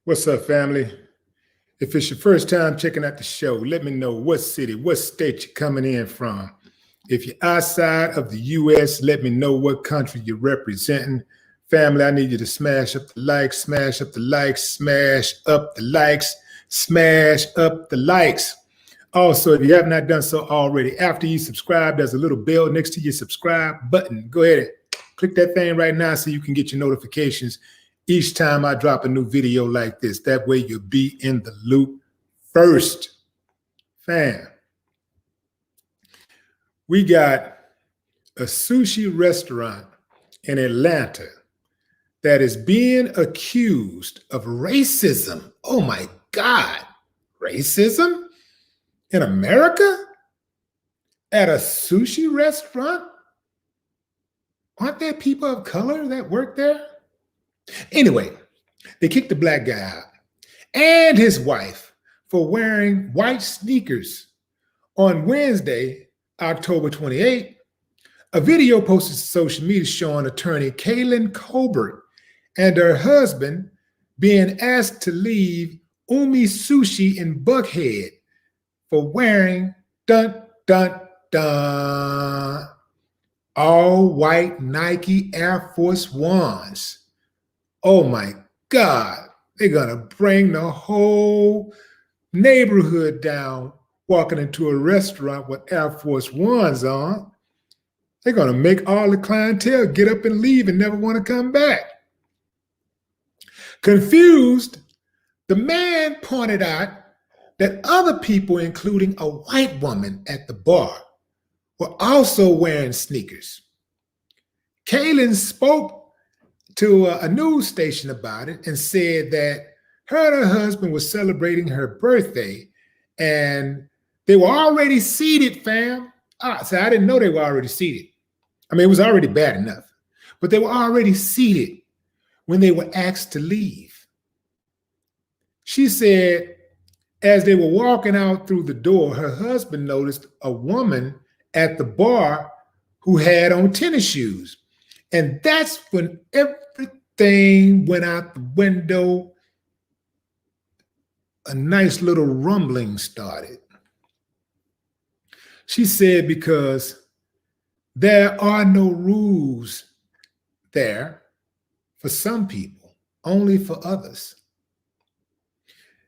What's up, family? If it's your first time checking out the show, let me know what city, what state you're coming in from. If you're outside of the U.S., let me know what country you're representing. Family, I need you to smash up the likes, smash up the likes, smash up the likes, smash up the likes. Also, if you have not done so already, after you subscribe, there's a little bell next to your subscribe button. Go ahead and click that thing right now so you can get your notifications each time I drop a new video like this. That way you'll be in the loop first. Fam, we got a sushi restaurant in Atlanta that is being accused of racism. Oh my God, racism in America? At a sushi restaurant? Aren't there people of color that work there? Anyway, they kicked the black guy out and his wife for wearing white sneakers. On Wednesday, October 28th, a video posted to social media showing attorney Kaylin Colbert and her husband being asked to leave Umi Sushi in Buckhead for wearing all white Nike Air Force Ones. Oh my God, they're gonna bring the whole neighborhood down walking into a restaurant with Air Force Ones on. They're gonna make all the clientele get up and leave and never want to come back. Confused, the man pointed out that other people, including a white woman at the bar, were also wearing sneakers. Kaylin spoke to a news station about it and said that her and her husband were celebrating her birthday and they were already seated, fam. So I didn't know they were already seated. I mean, it was already bad enough, but they were already seated when they were asked to leave. She said, as they were walking out through the door, her husband noticed a woman at the bar who had on tennis shoes. And that's when everything went out the window. A nice little rumbling started. She said, because there are no rules there for some people, only for others.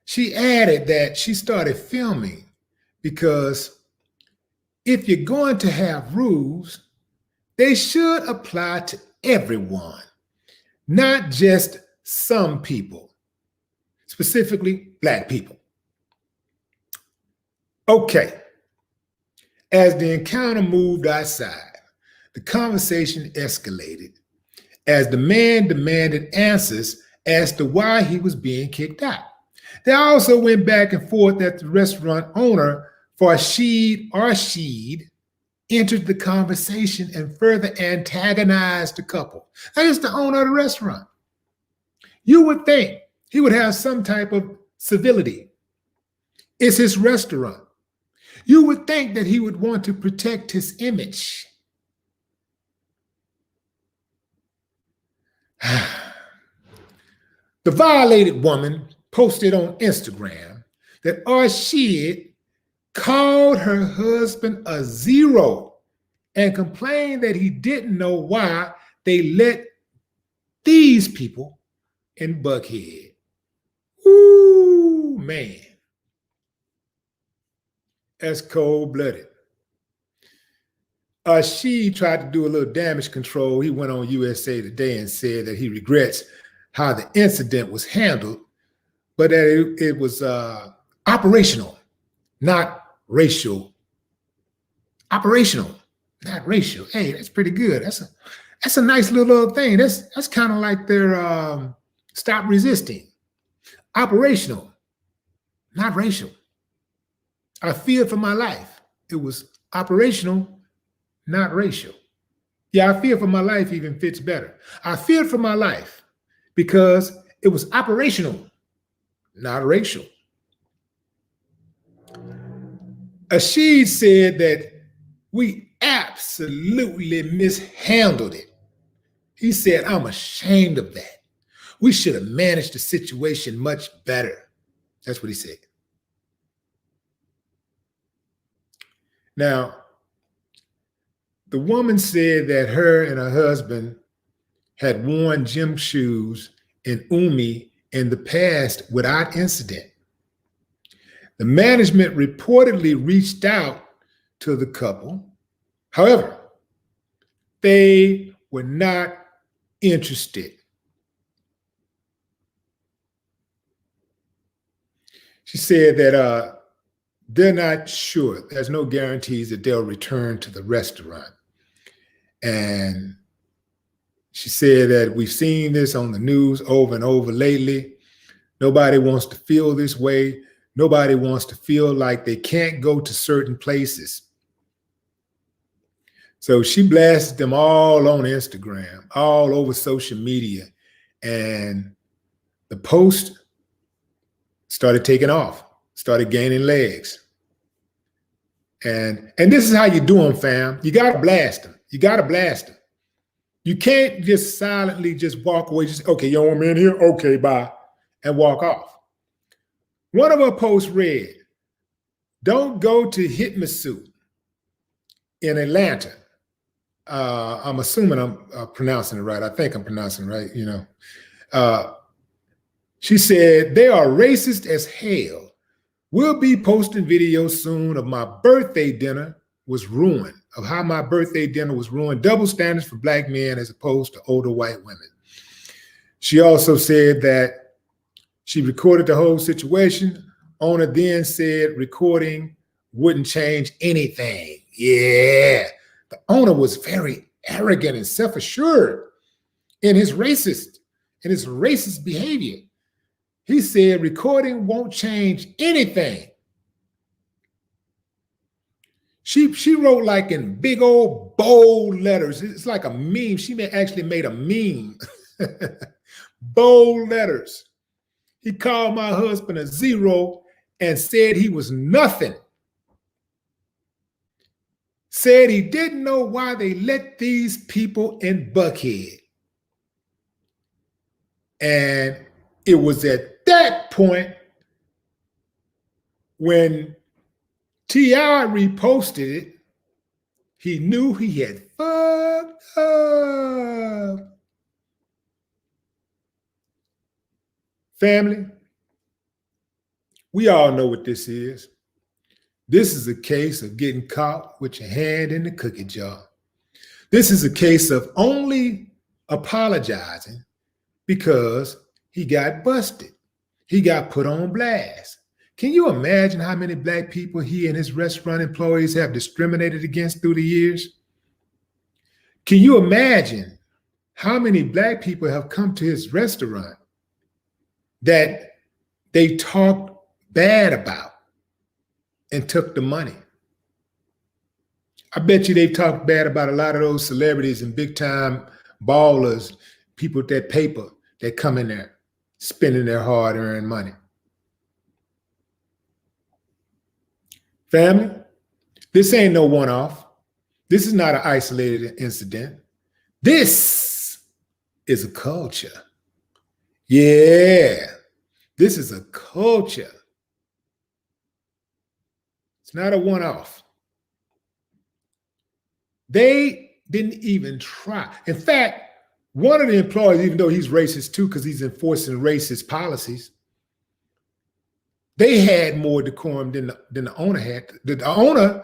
She added that she started filming because if you're going to have rules, they should apply to everyone, not just some people, specifically Black people. Okay, as the encounter moved outside, the conversation escalated as the man demanded answers as to why he was being kicked out. They also went back and forth at the restaurant owner, Farshid Arshid, entered the conversation and further antagonized the couple. That is the owner of the restaurant. You would think he would have some type of civility. It's his restaurant. You would think that he would want to protect his image. The violated woman posted on Instagram that Arshid called her husband a zero and complained that he didn't know why they let these people in Buckhead. Ooh, man. That's cold-blooded. She tried to do a little damage control. He went on USA Today and said that he regrets how the incident was handled, but that it was operational, not racial. Operational, not racial. Hey, that's pretty good. That's a nice little thing. That's kind of like their stop resisting. Operational, not racial. I feared for my life. It was operational, not racial. Yeah, I fear for my life even fits better. I feared for my life because it was operational, not racial. Ashid said that we absolutely mishandled it. He said, I'm ashamed of that. We should have managed the situation much better. That's what he said. Now, the woman said that her and her husband had worn gym shoes in Umi in the past without incident. The management reportedly reached out to the couple. However, they were not interested. She said that they're not sure. There's no guarantees that they'll return to the restaurant. And she said that we've seen this on the news over and over lately. Nobody wants to feel this way. Nobody wants to feel like they can't go to certain places. So she blasted them all on Instagram, all over social media. And the post started taking off, started gaining legs. And this is how you do them, fam. You got to blast them. You got to blast them. You can't just silently just walk away. Just, okay, you don't want me in here? Okay, bye. And walk off. One of her posts read, don't go to Hitmasu in Atlanta. I'm assuming I'm pronouncing it right. I think I'm pronouncing it right, you know. She said, they are racist as hell. We'll be posting videos soon of my birthday dinner was ruined, of how my birthday dinner was ruined, double standards for Black men as opposed to older white women. She also said that she recorded the whole situation. Owner then said recording wouldn't change anything. Yeah. The owner was very arrogant and self-assured in his racist behavior. He said recording won't change anything. She wrote like in big old bold letters. It's like a meme. She actually made a meme. Bold letters. He called my husband a zero and said he was nothing. Said he didn't know why they let these people in Buckhead. And it was at that point when T.I. reposted it, he knew he had fucked up. Family, we all know what this is. This is a case of getting caught with your hand in the cookie jar. This is a case of only apologizing because he got busted. He got put on blast. Can you imagine how many Black people he and his restaurant employees have discriminated against through the years? Can you imagine how many Black people have come to his restaurant that they talked bad about and took the money? I bet you they've talked bad about a lot of those celebrities and big time ballers, people with that paper that come in there spending their hard-earned money. Family, this ain't no one-off. This is not an isolated incident. This is a culture. Yeah, this is a culture. It's not a one-off. They didn't even try. In fact, one of the employees, even though he's racist too, because he's enforcing racist policies, they had more decorum than the owner had. The owner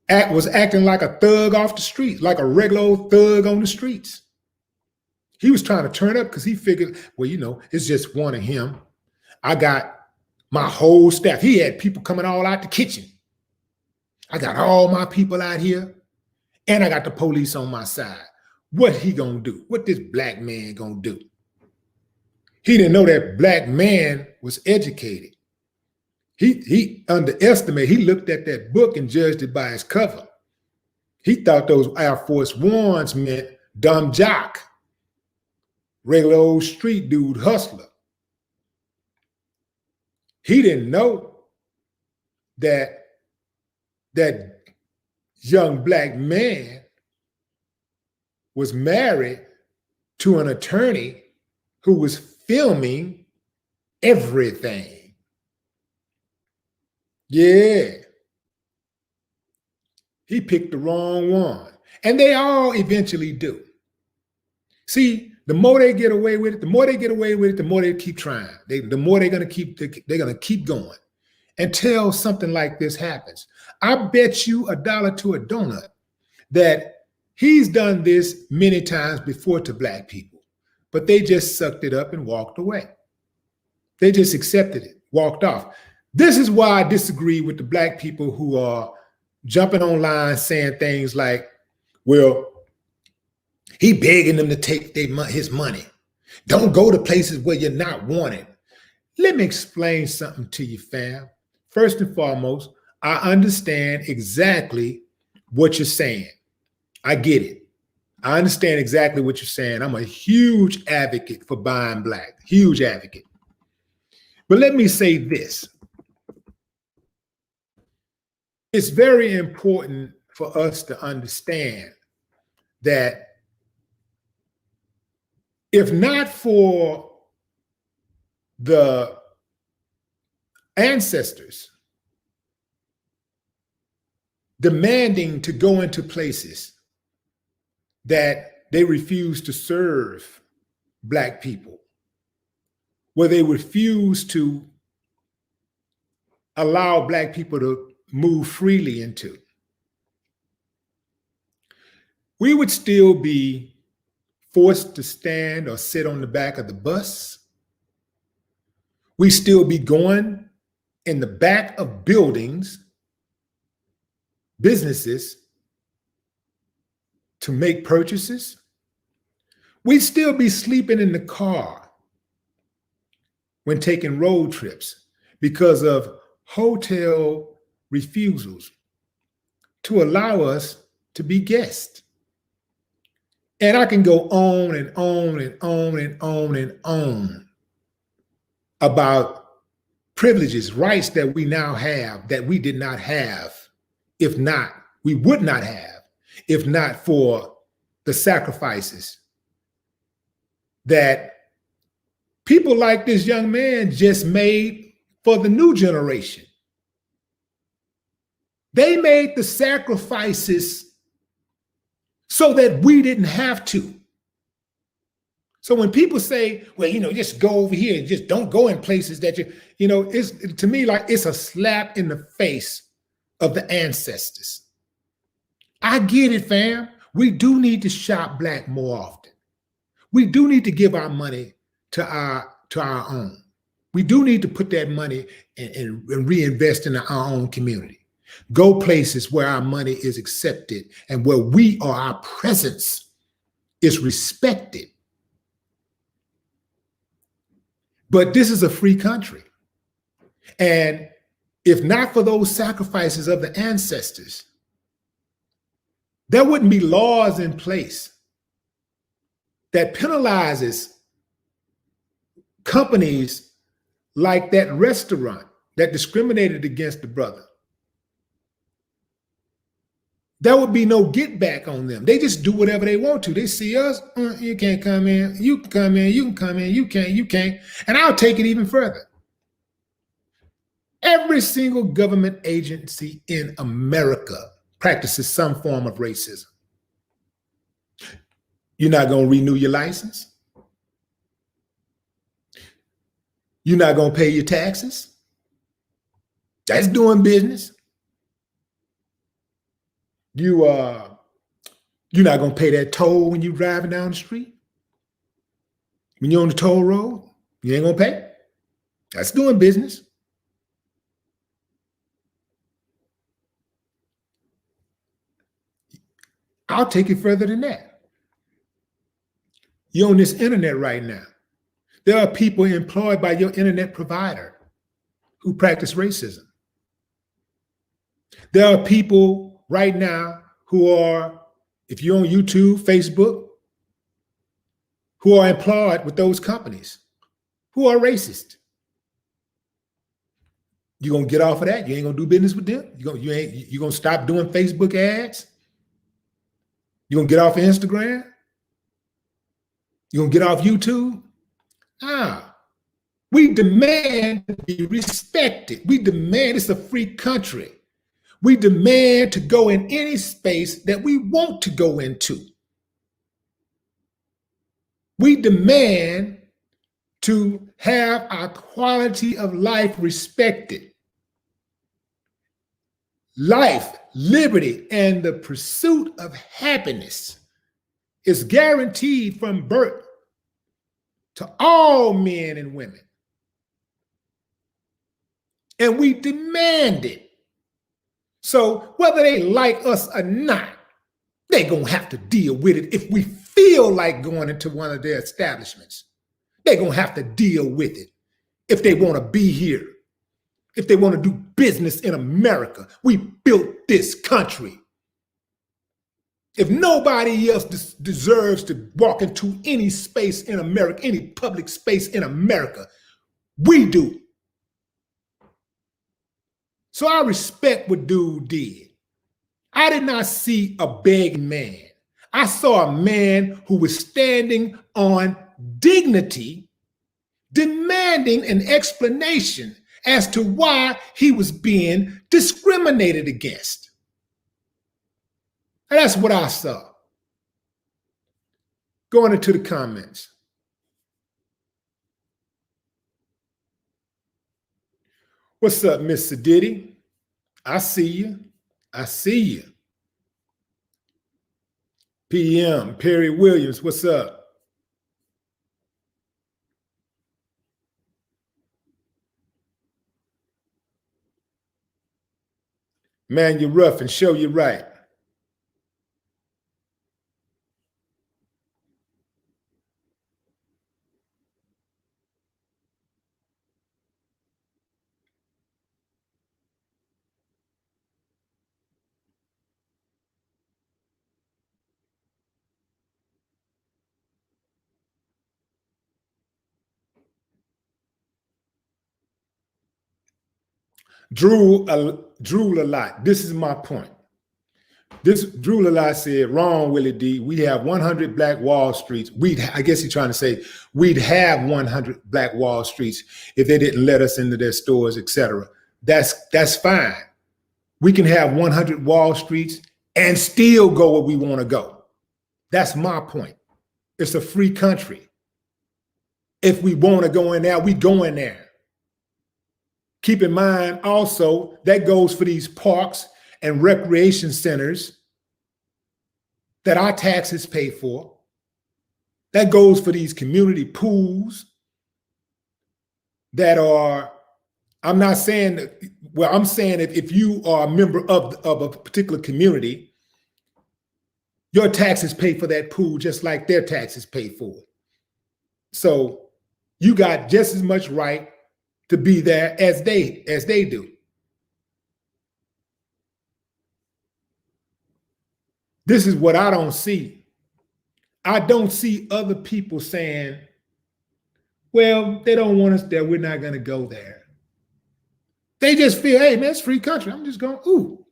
was acting like a thug off the street, like a regular old thug on the streets. He was trying to turn up because he figured, well, you know, it's just one of him. I got my whole staff. He had people coming all out the kitchen. I got all my people out here, and I got the police on my side. What he gonna do? What this Black man gonna do? He didn't know that Black man was educated. He underestimated. He looked at that book and judged it by its cover. He thought those Air Force Ones meant dumb jock, regular old street dude, hustler. He didn't know that that young Black man was married to an attorney who was filming everything. Yeah. He picked the wrong one. And they all eventually do. See, the more they get away with it, the more they keep trying. The more they're gonna keep going until something like this happens. I bet you $1 to a donut that he's done this many times before to Black people, but they just sucked it up and walked away. They just accepted it, walked off. This is why I disagree with the Black people who are jumping online saying things like, well, he begging them to take his money. Don't go to places where you're not wanted. Let me explain something to you, fam. First and foremost, I understand exactly what you're saying. I get it. I understand exactly what you're saying. I'm a huge advocate for buying Black, huge advocate. But let me say this. It's very important for us to understand that if not for the ancestors demanding to go into places that they refuse to serve Black people, where they refuse to allow Black people to move freely into, we would still be forced to stand or sit on the back of the bus. We still be going in the back of buildings, businesses, to make purchases. We'd still be sleeping in the car when taking road trips because of hotel refusals to allow us to be guests. And I can go on and on and on and on and on about privileges, rights that we now have that we did not have, we would not have, if not for the sacrifices that people like this young man just made for the new generation. They made the sacrifices so that we didn't have to. So when people say, well, just go over here and just don't go in places that it's to me like it's a slap in the face of the ancestors. I get it, fam. We do need to shop Black more often. We do need to give our money to our own. We do need to put that money and reinvest in our own community. Go places where our money is accepted and where our presence is respected. But this is a free country. And if not for those sacrifices of the ancestors, there wouldn't be laws in place that penalizes companies like that restaurant that discriminated against the brother. There would be no get back on them. They just do whatever they want to. They see us, you can't come in, you can come in, you can come in, you can't. And I'll take it even further. Every single government agency in America practices some form of racism. You're not going to renew your license. You're not going to pay your taxes. That's doing business. You're not going to pay that toll when you're driving down the street. When you're on the toll road, you ain't going to pay. That's doing business. I'll take it further than that. You're on this internet right now. There are people employed by your internet provider who practice racism. There are people right now who are, if you're on YouTube, Facebook, who are employed with those companies who are racist. You're going to get off of that? You ain't going to do business with them? You're going to stop doing Facebook ads? You're going to get off of Instagram? You're going to get off YouTube? We demand to be respected. We demand, it's a free country. We demand to go in any space that we want to go into. We demand to have our quality of life respected. Life, liberty, and the pursuit of happiness is guaranteed from birth to all men and women. And we demand it. So whether they like us or not, they're going to have to deal with it. If we feel like going into one of their establishments, they're going to have to deal with it. If they want to be here, if they want to do business in America, we built this country. If nobody else deserves to walk into any space in America, any public space in America, we do. So I respect what dude did. I did not see a begging man. I saw a man who was standing on dignity, demanding an explanation as to why he was being discriminated against. And that's what I saw. Going into the comments. What's up, Miss Sadiddy? I see you. I see you. PM, Perry Williams, what's up? Man, you're rough and show you right. Drool a lot. This is my point. This drool a lot said, wrong, Willie D. We have 100 Black Wall Streets. I guess he's trying to say we'd have 100 Black Wall Streets if they didn't let us into their stores, etc. That's fine. We can have 100 Wall Streets and still go where we want to go. That's my point. It's a free country. If we want to go in there, we go in there. Keep in mind also, that goes for these parks and recreation centers that our taxes pay for. That goes for these community pools that are, I'm not saying that, well, I'm saying if you are a member of a particular community, your taxes pay for that pool just like their taxes pay for it. So you got just as much right to be there as they do. This is what I don't see. I don't see other people saying, well, they don't want us there, we're not going to go there. They just feel, hey, man, it's a free country. I'm just going, ooh.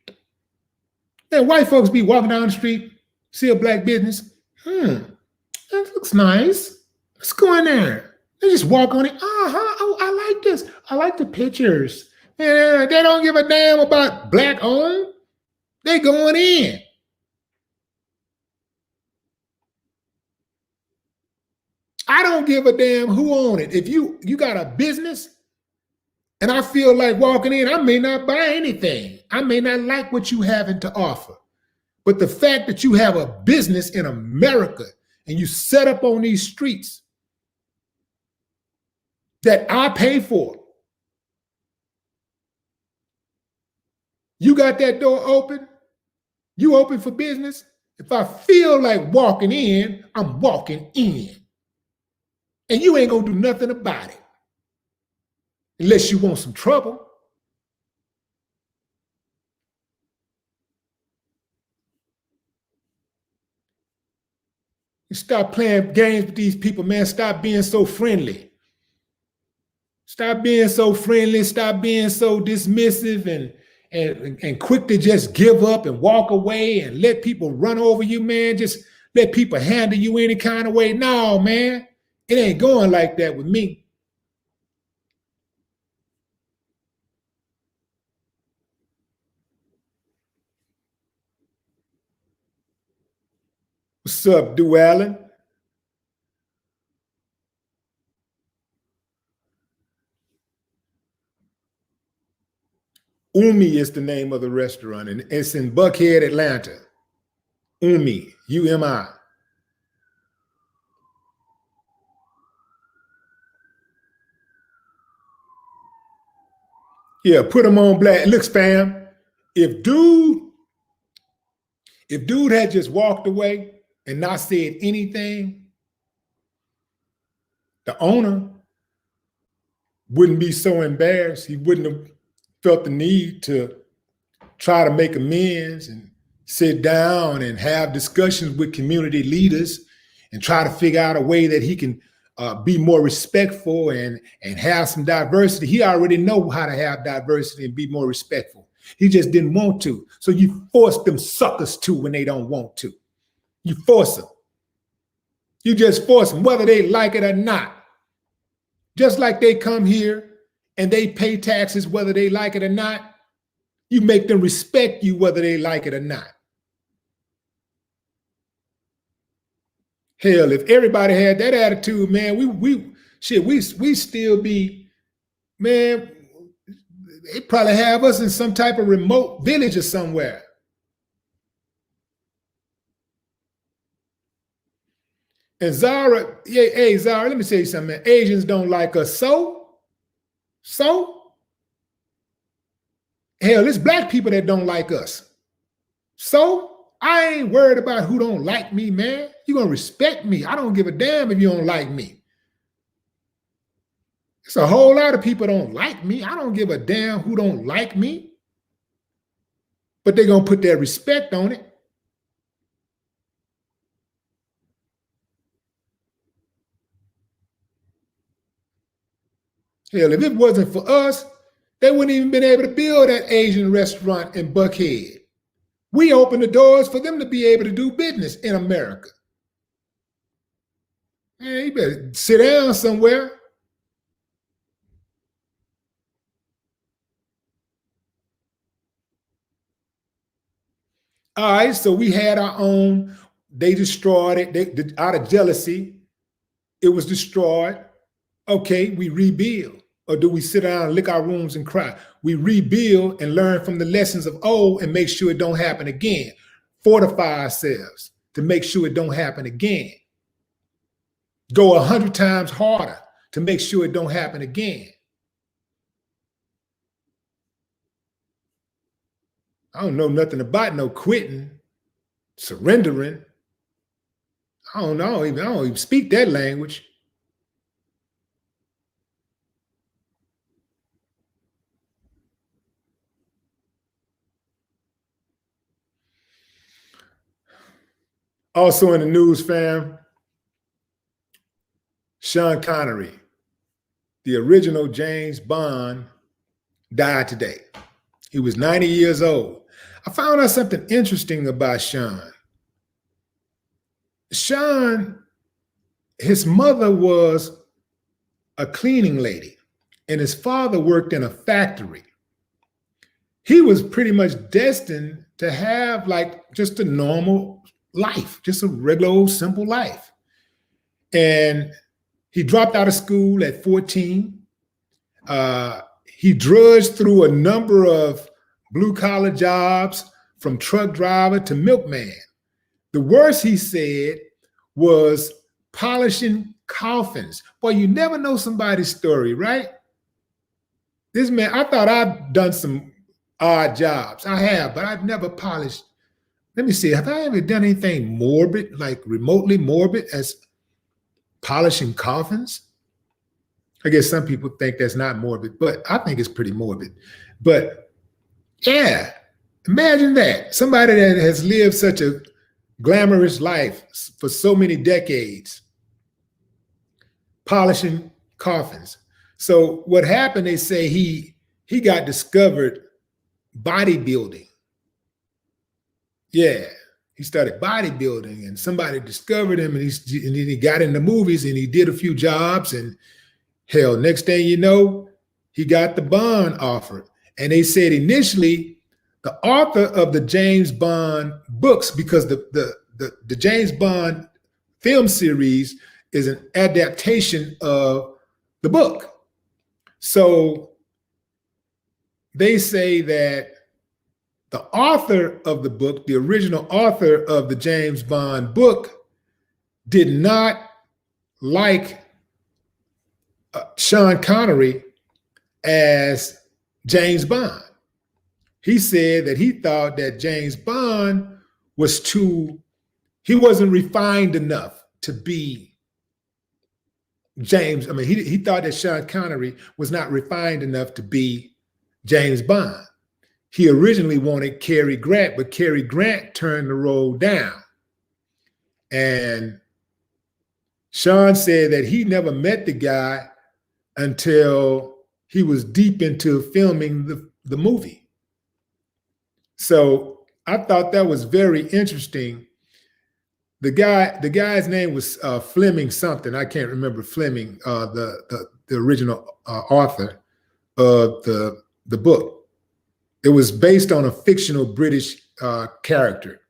And white folks be walking down the street, see a black business. That looks nice. Let's go in there. They just walk on it. Oh, I like this. I like the pictures. And they don't give a damn about black owned. They going in. I don't give a damn who own it. If you got a business and I feel like walking in, I may not buy anything. I may not like what you having to offer. But the fact that you have a business in America and you set up on these streets that I pay for, you got that door open, you open for business. If I feel like walking in, I'm walking in. And you ain't gonna do nothing about it. Unless you want some trouble. You stop playing games with these people, man. Stop being so friendly. Stop being so friendly. Stop being so dismissive and quick to just give up and walk away and let people run over you, man. Just let people handle you any kind of way. No, man. It ain't going like that with me. What's up, Du Allen? Umi is the name of the restaurant, and it's in Buckhead, Atlanta. Umi, U-M-I. Yeah, put them on black. Look, fam, if dude had just walked away and not said anything, the owner wouldn't be so embarrassed. He wouldn't have felt the need to try to make amends and sit down and have discussions with community leaders and try to figure out a way that he can be more respectful and have some diversity. He already know how to have diversity and be more respectful. He just didn't want to. So you force them suckers to when they don't want to. You force them. You just force them, whether they like it or not. Just like they come here and they pay taxes, whether they like it or not. You make them respect you, whether they like it or not. Hell, if everybody had that attitude, man, we still be, man, they probably have us in some type of remote village or somewhere. And Zara, yeah, hey, Zara, let me tell you something, man. Asians don't like us. So? Hell, it's black people that don't like us. So? I ain't worried about who don't like me, man. You're going to respect me. I don't give a damn if you don't like me. It's a whole lot of people don't like me. I don't give a damn who don't like me. But they're going to put their respect on it. Hell, if it wasn't for us, they wouldn't even been able to build that Asian restaurant in Buckhead. We opened the doors for them to be able to do business in America. Man, you better sit down somewhere. All right, so we had our own. They destroyed it. Out of jealousy, it was destroyed. Okay, we rebuild. Or do we sit down and lick our wounds and cry? We rebuild and learn from the lessons of old and make sure it don't happen again. Fortify ourselves to make sure it don't happen again. Go 100 times harder to make sure it don't happen again. I don't know nothing about no quitting, surrendering. I don't even speak that language. Also in the news, fam, Sean Connery, the original James Bond, died today. He was 90 years old. I found out something interesting about Sean. Sean, his mother was a cleaning lady, and his father worked in a factory. He was pretty much destined to have like just a normal life, just a regular old simple life. And he dropped out of school at 14. He drudged through a number of blue collar jobs, from truck driver to milkman. The worst, he said, was polishing coffins. Boy, you never know somebody's story, right? This man, I thought I'd done some odd jobs. I have, but I've never polished. Let me see, have I ever done anything morbid, like remotely morbid as polishing coffins? I guess some people think that's not morbid, but I think it's pretty morbid. But yeah, imagine that. Somebody that has lived such a glamorous life for so many decades, polishing coffins. So what happened, they say he got discovered bodybuilding. Yeah, he started bodybuilding, and somebody discovered him, and then he got into movies, and he did a few jobs, and hell, next thing you know, he got the Bond offer. And they said initially, the author of the James Bond books, because the James Bond film series is an adaptation of the book. So they say that the author of the book, the original author of the James Bond book, did not like Sean Connery as James Bond. He said that he thought that James Bond he wasn't refined enough to be James. I mean, he thought that Sean Connery was not refined enough to be James Bond. He originally wanted Cary Grant, but Cary Grant turned the role down. And Sean said that he never met the guy until he was deep into filming the movie. So I thought that was very interesting. The guy's name was Fleming something. I can't remember Fleming, the original author of the book. It was based on a fictional British character.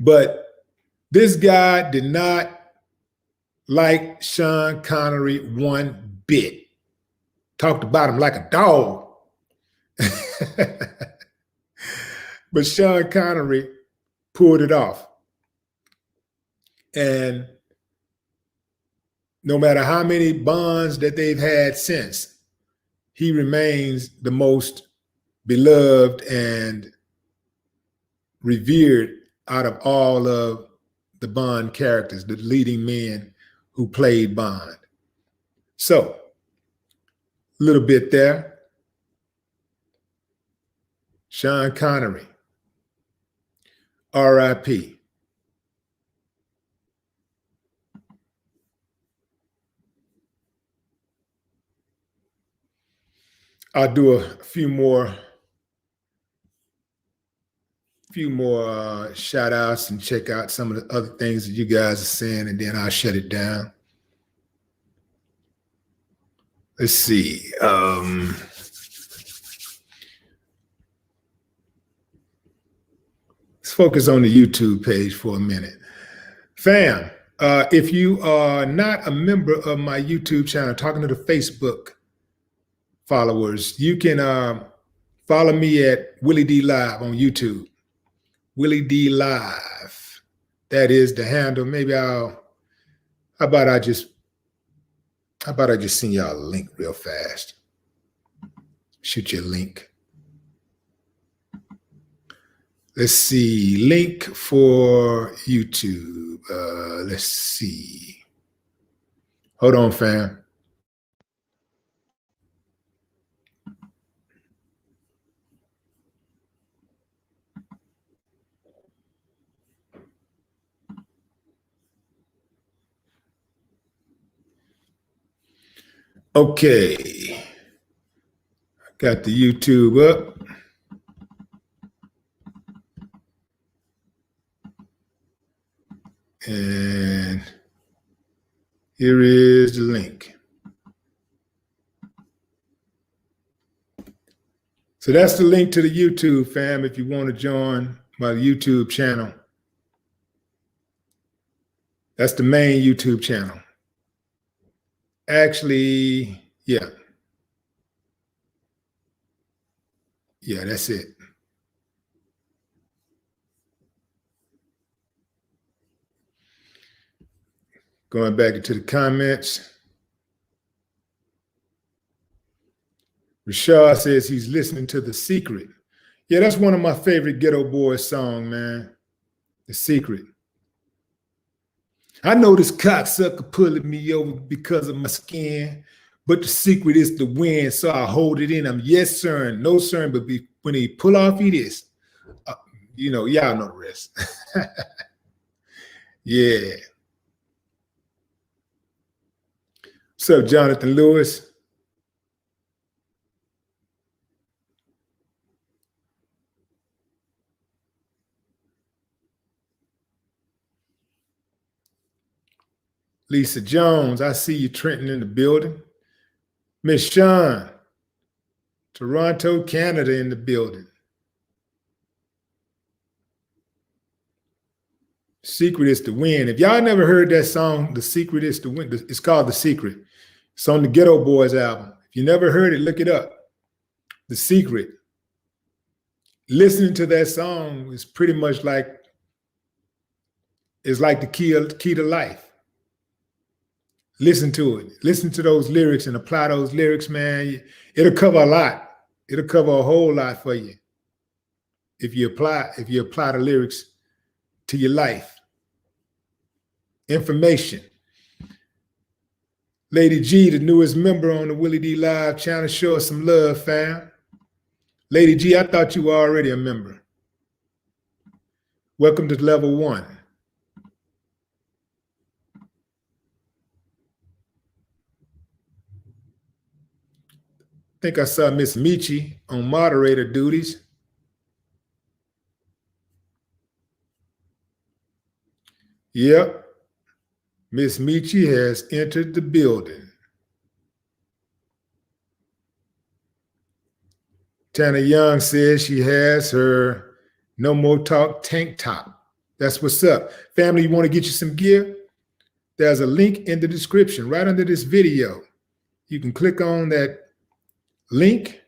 But this guy did not like Sean Connery one bit. Talked about him like a dog. But Sean Connery pulled it off. And no matter how many Bonds that they've had since, he remains the most beloved and revered out of all of the Bond characters, the leading men who played Bond. So, a little bit there. Sean Connery, R.I.P. I'll do a few more shout outs and check out some of the other things that you guys are saying, and then I'll shut it down. Let's see. Let's focus on the YouTube page for a minute. Fam, if you are not a member of my YouTube channel, talking to the Facebook followers, you can follow me at WillieDLive on YouTube. WillieDLive. That is the handle. Maybe how about I just send y'all a link real fast. Shoot you a link. Let's see. Link for YouTube. Let's see. Hold on, fam. Okay, got the YouTube up. And here is the link. So that's the link to the YouTube, fam, if you want to join my YouTube channel. That's the main YouTube channel. Actually, yeah. Yeah, that's it. Going back into the comments. Rashad says he's listening to The Secret. Yeah, that's one of my favorite Ghetto Boys songs, man. The Secret. I know this cocksucker pulling me over because of my skin, but the secret is the wind, so I hold it in. I'm yes, sir, and no, sir, but when he pull off, he this. Y'all know the rest. Yeah. So, Jonathan Lewis. Lisa Jones, I see you, Trenton, in the building. Miss Sean, Toronto, Canada, in the building. Secret is to win. If y'all never heard that song, The Secret is to win, it's called The Secret. It's on the Ghetto Boys album. If you never heard it, look it up. The Secret. Listening to that song is pretty much like, it's like the key to life. Listen to it. Listen to those lyrics and apply those lyrics, man. It'll cover a lot. It'll cover a whole lot for you if you apply the lyrics to your life. Information. Lady G, the newest member on the WillieDLive channel, show us some love, fam. Lady G, I thought you were already a member. Welcome to level 1. I think I saw Miss Michi on moderator duties. Yep. Miss Michi has entered the building. Tana Young says she has her No More Talk tank top. That's what's up. Family, you want to get you some gear? There's a link in the description right under this video. You can click on that link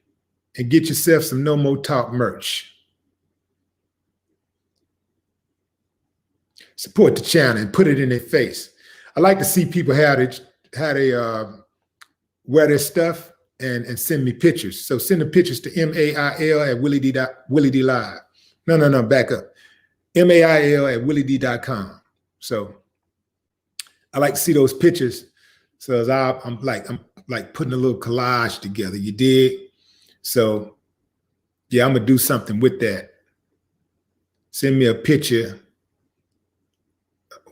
and get yourself some No More Talk merch. Support the channel and put it in their face. I like to see people how they wear their stuff and send me pictures. So send the pictures to mail@WillieDLive. No, back up. mail@WillieD.com. So I like to see those pictures. So as I'm like putting a little collage together. You dig? So yeah, I'm gonna do something with that. Send me a picture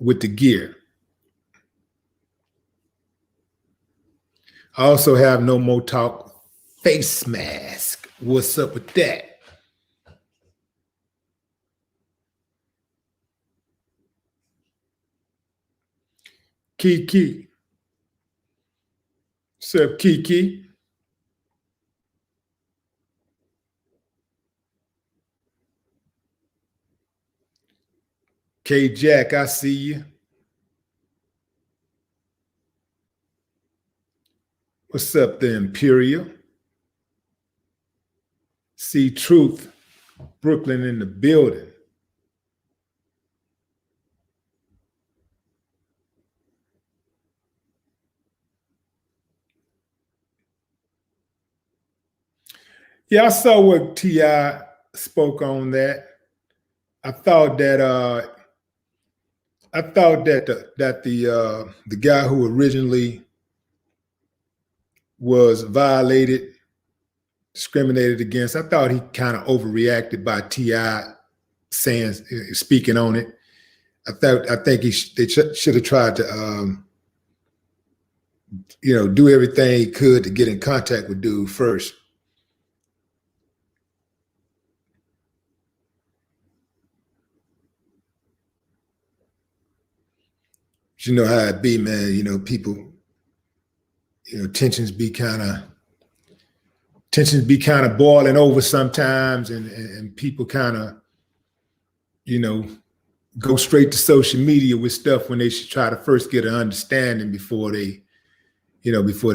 with the gear. I also have No More Talk face mask. What's up with that? Kiki. What's up, Kiki? K Jack, I see you. What's up, the Imperial? See Truth, Brooklyn in the building. Yeah, I saw what T.I. spoke on that. I thought that the guy who originally was violated, discriminated against, I thought he kind of overreacted by T.I. speaking on it. I think they should have tried to do everything he could to get in contact with dude first. You know how it be, man. People, tensions be kind of boiling over sometimes, and people kind of, go straight to social media with stuff when they should try to first get an understanding before they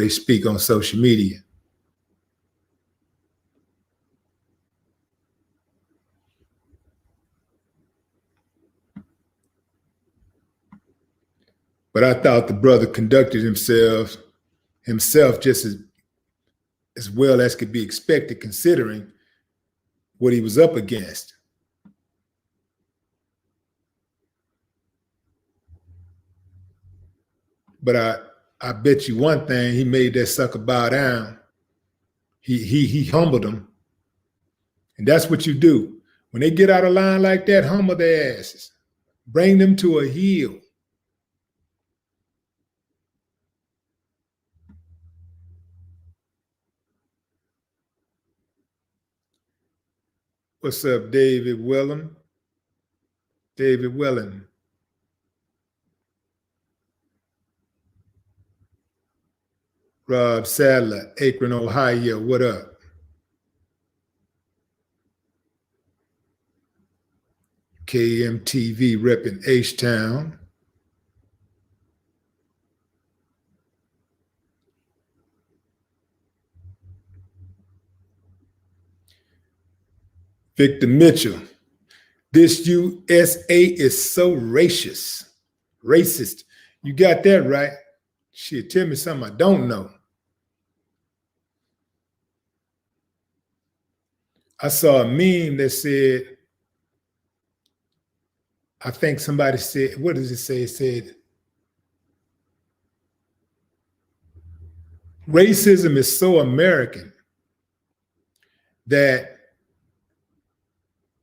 speak on social media. But I thought the brother conducted himself just as well as could be expected, considering what he was up against. But I bet you one thing, he made that sucker bow down. He humbled him. And that's what you do. When they get out of line like that, humble their asses. Bring them to a heel. What's up, David Wellen? David Wellen. Rob Sadler, Akron, Ohio, what up? KMTV repping H-Town. Victor Mitchell, this USA is so racist. Racist. You got that right. Shit, tell me something I don't know. I saw a meme that said, I think somebody said, what does it say? It said, racism is so American that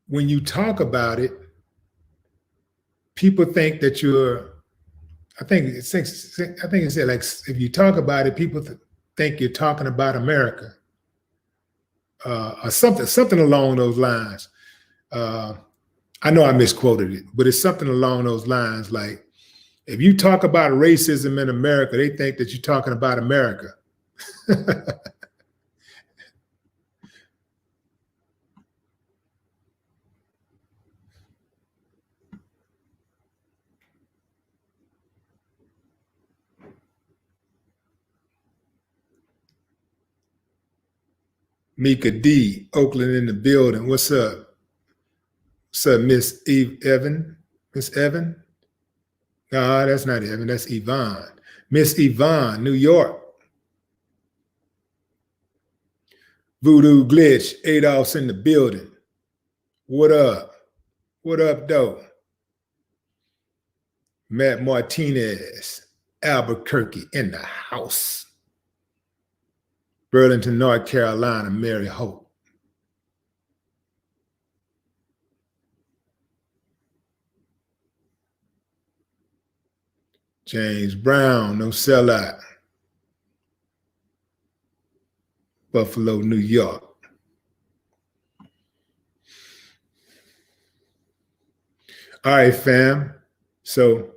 when you talk about it, people think that you're, I think it said like, if you talk about it, people think you're talking about America, or something along those lines. I know I misquoted it, but it's something along those lines. Like, if you talk about racism in America, they think that you're talking about America. Mika D, Oakland in the building. What's up? What's up, Miss Evan? Miss Evan? No, that's not Evan. That's Yvonne. Miss Yvonne, New York. Voodoo Glitch, Adolph's in the building. What up? What up, though? Matt Martinez, Albuquerque in the house. Burlington, North Carolina, Mary Hope. James Brown, no sellout. Buffalo, New York. All right, fam. So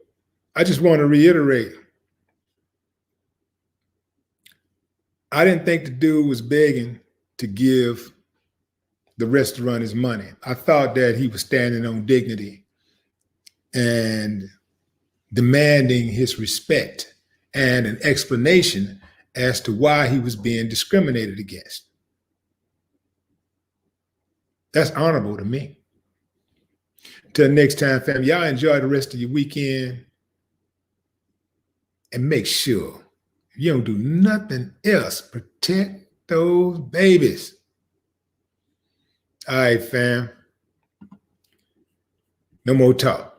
I just want to reiterate, I didn't think the dude was begging to give the restaurant his money. I thought that he was standing on dignity and demanding his respect and an explanation as to why he was being discriminated against. That's honorable to me. Until next time, fam, y'all enjoy the rest of your weekend. And make sure you don't do nothing else. Protect those babies. All right, fam. No more talk.